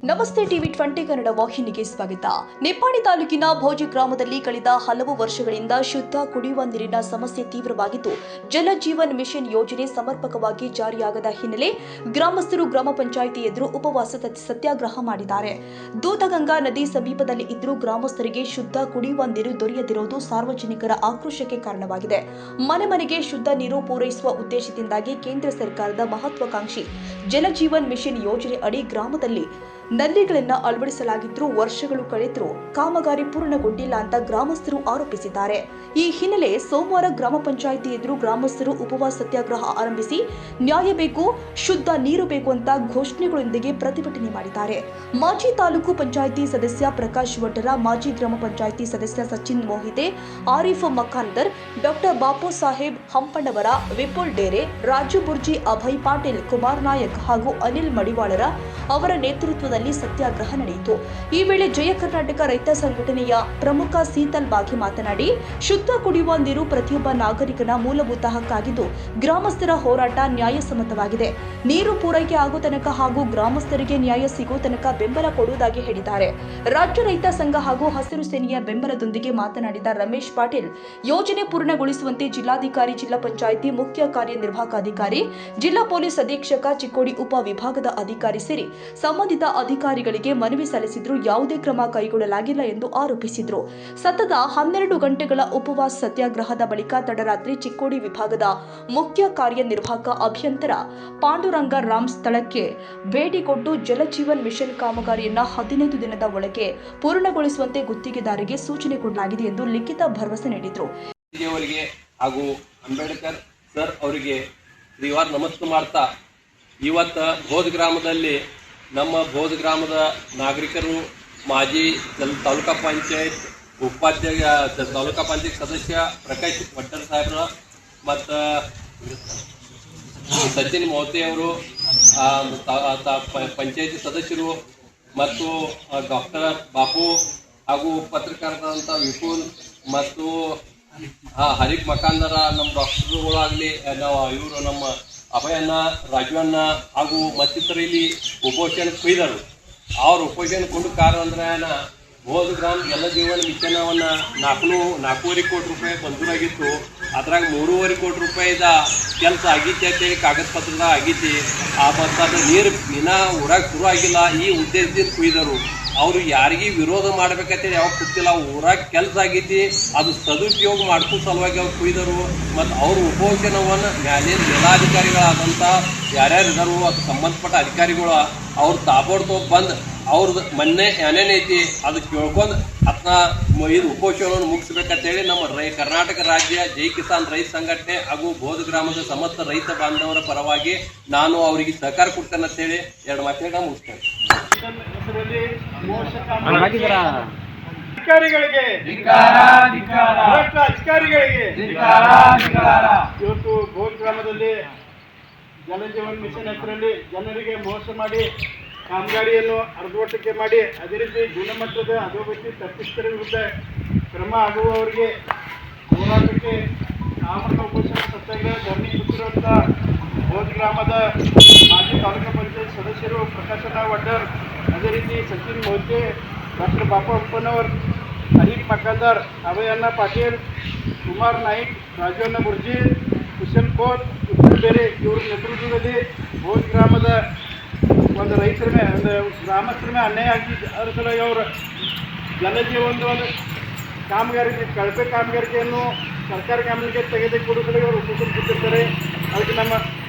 ನಮಸ್ತೆ ಟಿವಿ 20 ಕನ್ನಡ ವಾಹಿನಿಗೆ ಸ್ವಾಗತ. ನಿಪ್ಪಾಣಿ ತಾಲೂಕಿನ ಭೋಜಿ ಗ್ರಾಮದಲ್ಲಿ ಕಳೆದ ಹಲವು ವರ್ಷಗಳಿಂದ ಶುದ್ಧ ಕುಡಿಯುವ ನೀರಿನ ಸಮಸ್ಯೆ ತೀವ್ರವಾಗಿದ್ದು, ಜಲ ಜೀವನ್ ಮಿಷನ್ ಯೋಜನೆ ಸಮರ್ಪಕವಾಗಿ ಜಾರಿಯಾಗದ ಹಿನ್ನೆಲೆ ಗ್ರಾಮಸ್ಥರು ಗ್ರಾಮ ಪಂಚಾಯಿತಿ ಎದುರು ಉಪವಾಸ ಸತ್ಯಾಗ್ರಹ ಮಾಡಿದ್ದಾರೆ. ದೂತಗಂಗಾ ನದಿ ಸಮೀಪದಲ್ಲಿ ಇದ್ದರೂ ಗ್ರಾಮಸ್ಥರಿಗೆ ಶುದ್ಧ ಕುಡಿಯುವ ನೀರು ದೊರೆಯದಿರುವುದು ಸಾರ್ವಜನಿಕರ ಆಕ್ರೋಶಕ್ಕೆ ಕಾರಣವಾಗಿದೆ. ಮನೆ ಮನೆಗೆ ಶುದ್ಧ ನೀರು ಪೂರೈಸುವ ಉದ್ದೇಶದಿಂದಾಗಿ ಕೇಂದ್ರ ಸರ್ಕಾರದ ಮಹತ್ವಾಕಾಂಕ್ಷಿ ಜಲ ಜೀವನ್ ಮಿಷನ್ ಯೋಜನೆ ಅಡಿ ಗ್ರಾಮದಲ್ಲಿ ನಲ್ಲಿಗಳನ್ನು ಅಳವಡಿಸಲಾಗಿದ್ದರೂ ವರ್ಷಗಳು ಕಳೆದರೂ ಕಾಮಗಾರಿ ಪೂರ್ಣಗೊಂಡಿಲ್ಲ ಅಂತ ಗ್ರಾಮಸ್ಥರು ಆರೋಪಿಸಿದ್ದಾರೆ. ಈ ಹಿನ್ನೆಲೆ ಸೋಮವಾರ ಗ್ರಾಮ ಪಂಚಾಯಿತಿ ಎದುರು ಗ್ರಾಮಸ್ಥರು ಉಪವಾಸ ಸತ್ಯಾಗ್ರಹ ಆರಂಭಿಸಿ ನ್ಯಾಯ ಬೇಕು, ಶುದ್ಧ ನೀರು ಬೇಕು ಅಂತ ಘೋಷಣೆಗಳೊಂದಿಗೆ ಪ್ರತಿಭಟನೆ ಮಾಡಿದ್ದಾರೆ. ಮಾಜಿ ತಾಲೂಕು ಪಂಚಾಯಿತಿ ಸದಸ್ಯ ಪ್ರಕಾಶ್ ವಡ್ಡರ, ಮಾಜಿ ಗ್ರಾಮ ಪಂಚಾಯಿತಿ ಸದಸ್ಯ ಸಚಿನ್ ಮೋಹಿತೆ, ಆರಿಫ್ ಮಖಾಂದರ್, ಡಾಕ್ಟರ್ ಬಾಪು ಸಾಹೇಬ್ ಹಂಪಣ್ಣವರ, ವಿಪುಲ್ ಡೇರೆ, ರಾಜು ಬುರ್ಜಿ, ಅಭಯ್ ಪಾಟೀಲ್, ಕುಮಾರ್ ನಾಯಕ್ ಹಾಗೂ ಅನಿಲ್ ಮಡಿವಾಳರ ಅವರ ನೇತೃತ್ವದಲ್ಲಿ ಸತ್ಯಾಗ್ರಹ ನಡೆಯಿತು. ಈ ವೇಳೆ ಜಯ ಕರ್ನಾಟಕ ರೈತ ಸಂಘಟನೆಯ ಪ್ರಮುಖ ಸೀತಲ್ ಬಾಗಿ ಮಾತನಾಡಿ, ಶುದ್ಧ ಕುಡಿಯುವ ನೀರು ಪ್ರತಿಯೊಬ್ಬ ನಾಗರಿಕನ ಮೂಲಭೂತ ಹಕ್ಕಾಗಿದ್ದು ಗ್ರಾಮಸ್ಥರ ಹೋರಾಟ ನ್ಯಾಯಸಮ್ಮತವಾಗಿದೆ. ನೀರು ಪೂರೈಕೆ ಆಗೋ ತನಕ ಹಾಗೂ ಗ್ರಾಮಸ್ಥರಿಗೆ ನ್ಯಾಯ ಸಿಗೋ ತನಕ ಬೆಂಬಲ ಕೊಡುವುದಾಗಿ ಹೇಳಿದ್ದಾರೆ. ರಾಜ್ಯ ರೈತ ಸಂಘ ಹಾಗೂ ಹಸಿರು ಸೇನೆಯ ಬೆಂಬಲದೊಂದಿಗೆ ಮಾತನಾಡಿದ ರಮೇಶ್ ಪಾಟೀಲ್, ಯೋಜನೆ ಪೂರ್ಣಗೊಳಿಸುವಂತೆ ಜಿಲ್ಲಾಧಿಕಾರಿ, ಜಿಲ್ಲಾ ಪಂಚಾಯಿತಿ ಮುಖ್ಯ ಕಾರ್ಯನಿರ್ವಾಹಕ ಅಧಿಕಾರಿ, ಜಿಲ್ಲಾ ಪೊಲೀಸ್ ಅಧೀಕ್ಷಕ, ಚಿಕ್ಕೋಡಿ ಉಪ ವಿಭಾಗದ ಅಧಿಕಾರಿ ಸೇರಿ ಸಂಬಂಧಿತ ಅಧಿಕಾರಿಗಳಿಗೆ ಮನವಿ ಸಲ್ಲಿಸಿದ್ರು ಯಾವುದೇ ಕ್ರಮ ಕೈಗೊಳ್ಳಲಾಗಿಲ್ಲ ಎಂದು ಆರೋಪಿಸಿದರು. ಸತತ 12 ಗಂಟೆಗಳ ಉಪವಾಸ ಸತ್ಯಾಗ್ರಹದ ಬಳಿಕ ತಡರಾತ್ರಿ ಚಿಕ್ಕೋಡಿ ವಿಭಾಗದ ಮುಖ್ಯ ಕಾರ್ಯನಿರ್ವಾಹಕ ಅಭಿಯಂತರ ಪಾಂಡುರಂಗ ರಾಮ್ ಸ್ಥಳಕ್ಕೆ ಭೇಟಿ ಕೊಟ್ಟು ಜಲಜೀವನ್ ಮಿಷನ್ ಕಾಮಗಾರಿಯನ್ನು 15 ದಿನದ ಒಳಗೆ ಪೂರ್ಣಗೊಳಿಸುವಂತೆ ಗುತ್ತಿಗೆದಾರರಿಗೆ ಸೂಚನೆ ಕೊಡಲಾಗಿದೆ ಎಂದು ಲಿಖಿತ ಭರವಸೆ ನೀಡಿದರು. ಹಾಗೂ ಅಂಬೇಡ್ಕರ್ ಸರ್ ಅವರಿಗೆ ನಮಸ್ಕಾರ ಮಾಡ್ತಾ, ಇವತ್ತು ಭೋಜ ಗ್ರಾಮದಲ್ಲಿ ನಮ್ಮ ಭೋಜ ಗ್ರಾಮದ ನಾಗರಿಕರು ಮಾಜಿ ತಾಲೂಕಾ ಪಂಚಾಯತ್ ಉಪಾಧ್ಯಕ್ಷ, ತಾಲೂಕಾ ಪಂಚಾಯತ್ ಸದಸ್ಯ ಪ್ರಕಾಶ್ ವಡ್ಡರ್ ಸಾಹೇಬ್ರ ಮತ್ತು ಸಚಿನ್ ಮೋಹತೆ ಅವರು, ಪಂಚಾಯತಿ ಸದಸ್ಯರು ಮತ್ತು ಡಾಕ್ಟರ್ ಬಾಪು ಹಾಗೂ ಪತ್ರಕರ್ತರಂಥ ವಿಪುಲ್ ಮತ್ತು ಹರೀಫ್ ಮಖಾಂದರ, ನಮ್ಮ ಡಾಕ್ಟರ್ಗಳಾಗಲಿ, ಇವರು ನಮ್ಮ ಅಭಯಣ್ಣ, ರಾಜವಣ್ಣ ಹಾಗೂ ಮತ್ತಿತರ ಇಲ್ಲಿ ಉಪೋಷಣೆ ಕೊಯ್ದರು. ಅವ್ರು ಉಪೋಷಣೆ ಕೊಂಡು ಕಾರಣ ಅಂದ್ರೆ ಭೋಜ ಗ್ರಾಮ ಜಲ ಜೀವನ ಮಿಷನವನ್ನು 4.25 ಕೋಟಿ ರೂಪಾಯಿ ಮಂಜೂರಾಗಿತ್ತು. ಅದ್ರಾಗ 3.25 ಕೋಟಿ ರೂಪಾಯಿದ ಕೆಲಸ ಆಗೈತಿ ಅಂತೇಳಿ ಕಾಗದ ಪತ್ರದ ಆಗೈತಿ. ಮತ್ತು ಅದು ನೀರು ಇನ್ನೂ ಊರಾಗ ಶುರು ಆಗಿಲ್ಲ. ಈ ಉದ್ದೇಶದಿಂದ ಕೊಯ್ದರು. ಅವರು ಯಾರಿಗೆ ವಿರೋಧ ಮಾಡ್ಬೇಕಂತೇಳಿ ಯಾವಾಗ ಗೊತ್ತಿಲ್ಲ. ಊರಾಗ ಕೆಲಸ ಆಗೈತಿ, ಅದು ಸದುಪಯೋಗ ಮಾಡ್ಕೋ ಸಲುವಾಗಿ ಅವ್ರು ಕೊಯ್ದರು. ಮತ್ತು ಅವ್ರ ಉಪೋಷಣವನ್ನು ಮ್ಯಾಲಿನ ಜಿಲ್ಲಾಧಿಕಾರಿಗಳಾದಂಥ ಯಾರ್ಯಾರು ಇದ್ದಾರೋ ಅದು ಸಂಬಂಧಪಟ್ಟ ಅಧಿಕಾರಿಗಳು ಅವ್ರು ತಾಬೋಡ್ತೋ ಬಂದು ಅವ್ರದ್ದು ಮೊನ್ನೆ ಏನೇನೈತಿ ಅದು ಕೇಳ್ಕೊಂಡು ಇದು ಉಪೋಷಣವನ್ನು ಮುಗಿಸ್ಬೇಕಂತೇಳಿ ನಮ್ಮ ಕರ್ನಾಟಕ ರಾಜ್ಯ ಜೈ ಕಿಸಾನ್ ರೈತ ಸಂಘಟನೆ ಹಾಗೂ ಭೋಜ ಗ್ರಾಮದ ಸಮಸ್ತ ರೈತ ಬಾಂಧವರ ಪರವಾಗಿ ನಾನು ಅವರಿಗೆ ಸಹಕಾರ ಕೊಡ್ತೇನೆ ಅಂತೇಳಿ 2 ಮಾತುಗಳನ್ನ ಮುಗಿಸ್ತೇನೆ. ಅಧಿಕಾರಿಗಳಿಗೆ ಇವತ್ತು ಭೋಜ ಗ್ರಾಮದಲ್ಲಿ ಜಲಜೀವನ್ ಮಿಷನ್ ಹೆಸರಲ್ಲಿ ಜನರಿಗೆ ಮೋಸ ಮಾಡಿ ಕಾಮಗಾರಿಯನ್ನು ಅರ್ಧವಟ್ಟಕ್ಕೆ ಮಾಡಿ ಅದೇ ರೀತಿ ಗುಣಮಟ್ಟದ ಅಧೋಗತಿ ತಪ್ಪಿಸ್ತರ ವಿರುದ್ಧ ಕ್ರಮ ಆಗುವವರಿಗೆ ಹೋರಾಟಕ್ಕೆ ಆಮರಣ ಉಪೋಷಣ ಸತ್ಯಾಗ್ರಹ ಧರಣಿ ಕೊಟ್ಟಿರುವಂಥ ಭೋಜ ಗ್ರಾಮದ ಮಾಜಿ ತಾಲೂಕು ಪಂಚಾಯತ್ ಸದಸ್ಯರು ಪ್ರಕಾಶಣ್ಣ ವಡ್ಡರ್, ಅದೇ ರೀತಿ ಸಚಿನ್ ಮೋಹತೆ, ಡಾಕ್ಟರ್ ಬಾಪು ಹಂಪಣ್ಣವರ್, ಹರೀಫ್ ಮಖಾಂದರ್, ಅಭಯಣ್ಣ ಪಾಟೀಲ್, ಕುಮಾರ್ ನಾಯ್ಕ್, ರಾಜವಣ್ಣ ಬುರ್ಜಿ, ಕುಶಲ್ ಕೋಟ್, ವಿಪುಲ್ ಬೇರೆ ಇವರ ನೇತೃತ್ವದಲ್ಲಿ ಭೋಜ ಗ್ರಾಮದ ಒಂದು ರೈತರ ಮೇಲೆ, ಒಂದು ಗ್ರಾಮಸ್ಥರ ಮೇಲೆ ಅನ್ಯಾಯ ಆಗಿದ್ದು. ಅದರ ಸಲುವಾಗಿ ಅವರು ಜಲಜೀವನದ ಒಂದು ಕಾಮಗಾರಿ, ಕಳಪೆ ಕಾಮಗಾರಿಕೆಯನ್ನು ಸರ್ಕಾರಿ ಗಮನಕ್ಕೆ ತೆಗೆದುಕೊಡುವ ಸಲುವಾಗಿ ಅವರು ಉಪಸ್ಥಿತ ಕೊಟ್ಟಿರ್ತಾರೆ. ಅದಕ್ಕೆ ನಮ್ಮ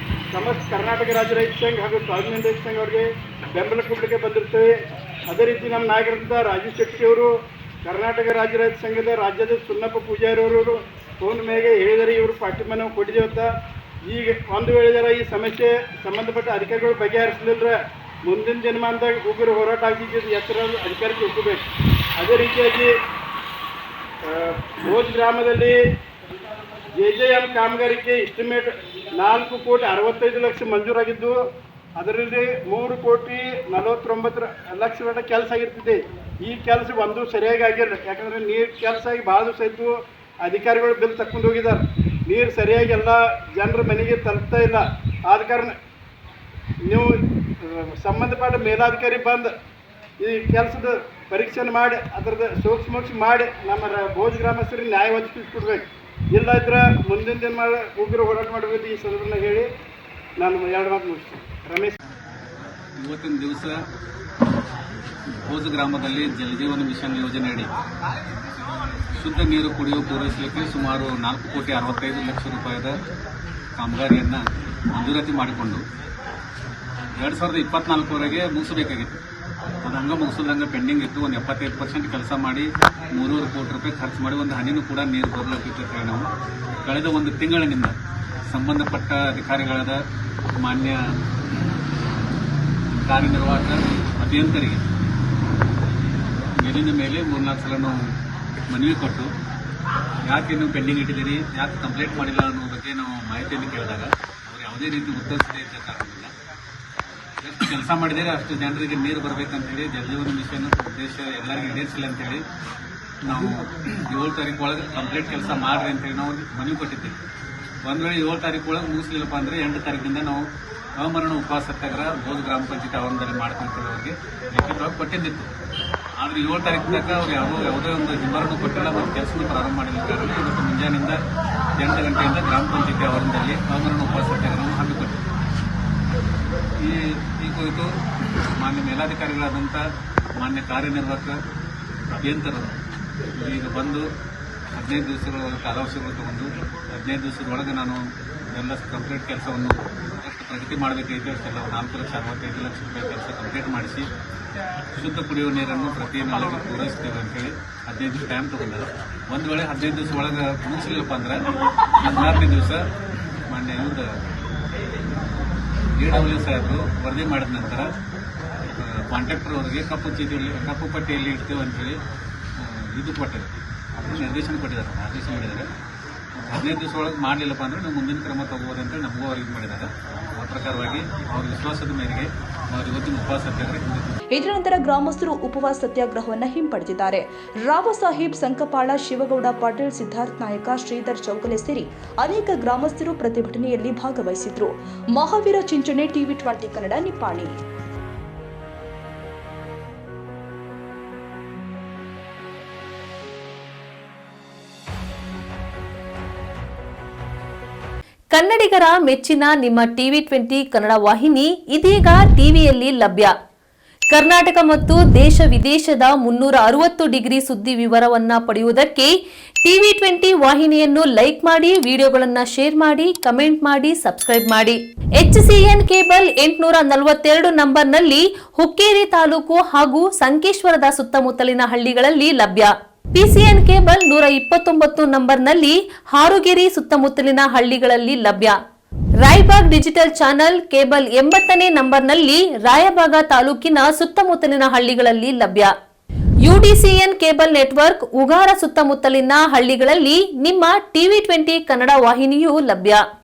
ಸಮಸ್ತ ಕರ್ನಾಟಕ ರಾಜ್ಯ ರೈತ ಸಂಘ ಹಾಗೂ ಸ್ವಾಭಿಮಾನಿ ರೈತ ಸಂಘ ಅವರಿಗೆ ಬೆಂಬಲ ಕೊಡಲಿಕ್ಕೆ ಬಂದಿರ್ತೇವೆ. ಅದೇ ರೀತಿ ನಮ್ಮ ನಾಯಕರಂಥ ರಾಜು ಶೆಟ್ಟಿಯವರು, ಕರ್ನಾಟಕ ರಾಜ್ಯ ರೈತ ಸಂಘದ ರಾಜ್ಯದ ಸುನ್ನಪ್ಪ ಪೂಜಾರಿಯವರು ಫೋನ್ ಮೇಲೆ ಹೇಳಿದರೆ ಇವರು ಪಾರ್ಟಿ ನಾವು ಕೊಟ್ಟಿದ್ದೇವೆ ಅಂತ. ಈಗ ಒಂದು ವೇಳೆ ಈ ಸಮಸ್ಯೆ ಸಂಬಂಧಪಟ್ಟ ಅಧಿಕಾರಿಗಳು ಬಗೆಹರಿಸಲಿಲ್ಲದ್ರೆ ಮುಂದಿನ ದಿನಮಾನದಾಗ ಉಗ್ರ ಹೋರಾಟ ಆಗಿದ್ದು ಎತ್ತರ ಅಧಿಕಾರಕ್ಕೆ ಒಪ್ಪಬೇಕು. ಅದೇ ರೀತಿಯಾಗಿ ಭೋಜ ಗ್ರಾಮದಲ್ಲಿ JJM ಕಾಮಗಾರಿಕೆ ಎಸ್ಟಿಮೇಟ್ 4,65,00,000 ಮಂಜೂರಾಗಿದ್ದು, ಅದರಲ್ಲಿ 3,49,00,000 ಕೆಲಸ ಆಗಿರ್ತಿದೆ. ಈ ಕೆಲಸ ಒಂದು ಸರಿಯಾಗಿ ಆಗಿಲ್ಲ. ಯಾಕಂದರೆ ನೀರು ಕೆಲಸ ಆಗಿ ಭಾಳ ದಿವಸ ಆಯಿತು. ಅಧಿಕಾರಿಗಳು ಬಿಲ್ ತಕ್ಕೊಂಡು ಹೋಗಿದ್ದಾರೆ. ನೀರು ಸರಿಯಾಗಿ ಎಲ್ಲ ಜನರ ಮನೆಗೆ ತಲುಪ್ತಾ ಇಲ್ಲ. ಆದ ಕಾರಣ ನೀವು ಸಂಬಂಧಪಟ್ಟ ಮೇಲಾಧಿಕಾರಿ ಬಂದು ಈ ಕೆಲಸದ ಪರೀಕ್ಷೆನ ಮಾಡಿ ಅದರದ್ದು ಸೂಕ್ಷ್ಮ ಮಾಡಿ ನಮ್ಮ ಭೋಜ ಗ್ರಾಮಸ್ಥರಿಗೆ ನ್ಯಾಯ ಒದಗಿಸ್ಕೊಡ್ಬೇಕು. ಇಲ್ಲ ಇದ್ರೆ ಮುಂದಿನ ದಿನ ಮಾಡಿ ಉಗ್ರ ಹೋರಾಟ ಮಾಡಬೇಕು. ಈ ಸಂದರ್ಭನ ಹೇಳಿ ನಾನು 2 ಮಾತು ಮುಗಿಸ್ತೀನಿ. ರಮೇಶ್, ಇವತ್ತಿನ ದಿವಸ ಭೋಜ ಗ್ರಾಮದಲ್ಲಿ ಜಲಜೀವನ ಮಿಷನ್ ಯೋಜನೆಯಡಿ ಶುದ್ಧ ನೀರು ಪೂರೈಸಲಿಕ್ಕೆ ಸುಮಾರು 4,65,00,000 ರೂಪಾಯಿದ ಕಾಮಗಾರಿಯನ್ನು ಮಂಜೂರಾತಿ ಮಾಡಿಕೊಂಡು 2024ವರೆಗೆ ಮುಗಿಸಬೇಕಾಗಿತ್ತು. ಅದು ಹಂಗೆ ಮುಗಿಸೋದಂಗೆ ಪೆಂಡಿಂಗ್ ಇತ್ತು. ಒಂದು 75% ಕೆಲಸ ಮಾಡಿ 300 ಕೋಟಿ ರೂಪಾಯಿ ಖರ್ಚು ಮಾಡಿ ಒಂದು ಹನಿನೂ ಕೂಡ ನೀರು ಬರಲಿಕ್ಕೆ ನಾವು ಕಳೆದ ಒಂದು ತಿಂಗಳಿನಿಂದ ಸಂಬಂಧಪಟ್ಟ ಅಧಿಕಾರಿಗಳಾದ ಮಾನ್ಯ ಕಾರ್ಯನಿರ್ವಾಹಕ ಅಭಿಯಂತರಿಗೆ ಮೇಲಿನ ಮೇಲೆ 3-4 ಸಲ ನಾವು ಮನವಿ ಕೊಟ್ಟು ಯಾಕೆ ನೀವು ಪೆಂಡಿಂಗ್ ಇಟ್ಟಿದ್ದೀರಿ, ಯಾಕೆ ಕಂಪ್ಲೇಂಟ್ ಮಾಡಿಲ್ಲ ಅನ್ನೋ ಬಗ್ಗೆ ನಾವು ಮಾಹಿತಿಯನ್ನು ಕೇಳಿದಾಗ ಅವರು ಯಾವುದೇ ರೀತಿ ಉತ್ತರಿಸದೇ ಇದ್ದ ಕಾರಣದಿಂದ ಎಷ್ಟು ಕೆಲಸ ಮಾಡಿದರೆ ಅಷ್ಟು ಜನರಿಗೆ ನೀರು ಬರಬೇಕಂತೇಳಿ ಜಲಜೀವನ ಮಿಷನ್ ಉದ್ದೇಶ ಎಲ್ಲರಿಗೂ ಈಡೇರಿಸಿಲ್ಲ ಅಂತೇಳಿ ನಾವು 7 ತಾರೀಕು ಒಳಗೆ ಕಂಪ್ಲೀಟ್ ಕೆಲಸ ಮಾಡ್ರಿ ಅಂತೇಳಿ ನಾವು ಮನವಿ ಕೊಟ್ಟಿದ್ದೀವಿ. ಒಂದು ವೇಳೆ 7 ತಾರೀಕು ಒಳಗೆ ಮುಗಿಸ್ಲಿಲ್ಲಪ್ಪ ಅಂದರೆ 8 ತಾರೀಕಿನಿಂದ ನಾವು ಅಮರಣ ಉಪವಾಸ ಸತ್ಯಾಗ್ರಹ ಭೋಜ ಗ್ರಾಮ ಪಂಚಾಯತ್ ಆವರಣದಲ್ಲಿ ಮಾಡ್ಕೊಂತೀವಿ. ಅವ್ರಿಗೆ ಲಿಖಿತವಾಗಿ ಕೊಟ್ಟಿದ್ದಿತ್ತು. ಆದರೆ 7 ತಾರೀಕು ತನಕ ಅವ್ರು ಯಾವುದೇ ಒಂದು ಹಿಂಬರನ್ನು ಕೊಟ್ಟಿಲ್ಲ ಮತ್ತು ಕೆಲಸವನ್ನು ಪ್ರಾರಂಭ ಮಾಡಿಲ್ಲ ಕಾರಣ ಇವತ್ತು ಮುಂಜಾನೆಯಿಂದ 8 ಗಂಟೆಯಿಂದ ಗ್ರಾಮ ಪಂಚಾಯತಿ ಆವರಣದಲ್ಲಿ ಅಮರಣ ಉಪವಾಸ ಸತ್ಯಾಗ್ರಹವನ್ನು ಹಮ್ಮಿಕೊಟ್ಟಿದ್ವಿ. ಈ ಕುರಿತು ಮಾನ್ಯ ಮೇಲಾಧಿಕಾರಿಗಳಾದಂಥ ಮಾನ್ಯ ಕಾರ್ಯನಿರ್ವಾಹಕ ಅಭಿಯಂತರರು ಈಗ ಬಂದು 15 ದಿವಸಗಳ ಕಾಲಾವಕಾಶಗಳು ತಗೊಂಡು 15 ದಿವಸದೊಳಗೆ ನಾನು ಎಲ್ಲ ಕಂಪ್ಲೀಟ್ ಕೆಲಸವನ್ನು ಎಷ್ಟು ಪ್ರಗತಿ ಮಾಡಬೇಕೈತೆ ಅಷ್ಟೆಲ್ಲ 4,65,00,000 ರೂಪಾಯಿ ಕೆಲಸ ಕಂಪ್ಲೀಟ್ ಮಾಡಿಸಿ ಶುದ್ಧ ಕುಡಿಯುವ ನೀರನ್ನು ಪ್ರತಿ ನಾಳೆಗೆ ಪೂರೈಸ್ತೇವೆ ಅಂತೇಳಿ 15 ದಿವಸ ಟೈಮ್ ತಗೊಂಡರು. ಒಂದು ವೇಳೆ 15 ದಿವಸ ಒಳಗೆ ಮುಗಿಸಲಿಲ್ಲಪ್ಪ ಅಂದ್ರೆ 14ನೇ ದಿವಸ ಮಾನ್ಯ ಇವ್ರದ್ದು DW ಸಾಹೇಬರು ವರದಿ ಮಾಡಿದ ನಂತರ ಕಾಂಟ್ರಾಕ್ಟರ್ ಅವರಿಗೆ ಕಪ್ಪು ಪಟ್ಟಿಯಲ್ಲಿ ಇಡ್ತೇವೆ ಅಂತೇಳಿ ಇದು ಕೊಟ್ಟಿದ್ದಾರೆ, ನಿರ್ದೇಶನ ಕೊಟ್ಟಿದ್ದಾರೆ, ಆದೇಶ ಮಾಡಿದ್ದಾರೆ. 15 ದಿವಸ ಒಳಗೆ ಮಾಡಲಿಲ್ಲಪ್ಪ ಅಂದರೆ ನಾವು ಮುಂದಿನ ಕ್ರಮ ತಗೋಬೋದಂತೇಳಿ ನಮಗೂ ಅವ್ರಿಗೆ ಮಾಡಿದ್ದಾರೆ. ಆ ಪ್ರಕಾರವಾಗಿ ಅವ್ರ ವಿಶ್ವಾಸದ ಮೇರೆಗೆ ಅವ್ರು ಇವತ್ತಿನ ಉಪವಾಸ ಸತ್ಯಾಗ್ರಹ. ಇದರ ನಂತರ ಗ್ರಾಮಸ್ಥರು ಉಪವಾಸ ಸತ್ಯಾಗ್ರಹವನ್ನು ಹಿಂಪಡೆದಿದ್ದಾರೆ. ರಾವ ಸಾಹೇಬ್ ಸಂಕಪಾಳ, ಶಿವಗೌಡ ಪಾಟೀಲ್, ಸಿದ್ಧಾರ್ಥ ನಾಯಕ, ಶ್ರೀಧರ್ ಚೌಗಲೆ ಸೇರಿ ಅನೇಕ ಗ್ರಾಮಸ್ಥರು ಪ್ರತಿಭಟನೆಯಲ್ಲಿ ಭಾಗವಹಿಸಿದ್ರು. ಮಹಾವೀರ ಚಿಂಚಣೆ, ಟಿವಿ 20 ಕನ್ನಡ, ನಿಪ್ಪಾಣಿ. ಕನ್ನಡಿಗರ ಮೆಚ್ಚಿನ ನಿಮ್ಮ ಟಿವಿ 20 ಕನ್ನಡ ವಾಹಿನಿ ಇದೀಗ ಟಿವಿಯಲ್ಲಿ ಲಭ್ಯ. ಕರ್ನಾಟಕ ಮತ್ತು ದೇಶ ವಿದೇಶದ 360 ಡಿಗ್ರಿ ಸುದ್ದಿ ವಿವರವನ್ನ ಪಡೆಯುವುದಕ್ಕೆ ಟಿವಿ 20 ವಾಹಿನಿಯನ್ನು ಲೈಕ್ ಮಾಡಿ, ವಿಡಿಯೋಗಳನ್ನು ಶೇರ್ ಮಾಡಿ, ಕಮೆಂಟ್ ಮಾಡಿ, ಸಬ್ಸ್ಕ್ರೈಬ್ ಮಾಡಿ. HCN ಕೇಬಲ್ 842 ನಂಬರ್ನಲ್ಲಿ ಹುಕ್ಕೇರಿ ತಾಲೂಕು ಹಾಗೂ ಸಂಕೇಶ್ವರದ ಸುತ್ತಮುತ್ತಲಿನ ಹಳ್ಳಿಗಳಲ್ಲಿ ಲಭ್ಯ. PCN ಕೇಬಲ್ 129 ನಂಬರ್ನಲ್ಲಿ ಹಾರುಗೆರೆ ಸುತ್ತಮುತ್ತಲಿನ ಹಳ್ಳಿಗಳಲ್ಲಿ ಲಭ್ಯ. ರಾಯಬಾಗ್ ಡಿಜಿಟಲ್ ಚಾನೆಲ್ ಕೇಬಲ್ 80ನೇ ನಂಬರ್ನಲ್ಲಿ ರಾಯಬಾಗ ತಾಲೂಕಿನ ಸುತ್ತಮುತ್ತಲಿನ ಹಳ್ಳಿಗಳಲ್ಲಿ ಲಭ್ಯ. UDCN ಕೇಬಲ್ ನೆಟ್ವರ್ಕ್ ಉಗಾರ ಸುತ್ತಮುತ್ತಲಿನ ಹಳ್ಳಿಗಳಲ್ಲಿ ನಿಮ್ಮ ಟಿವಿ 20 ಕನ್ನಡ ವಾಹಿನಿಯೂ ಲಭ್ಯ.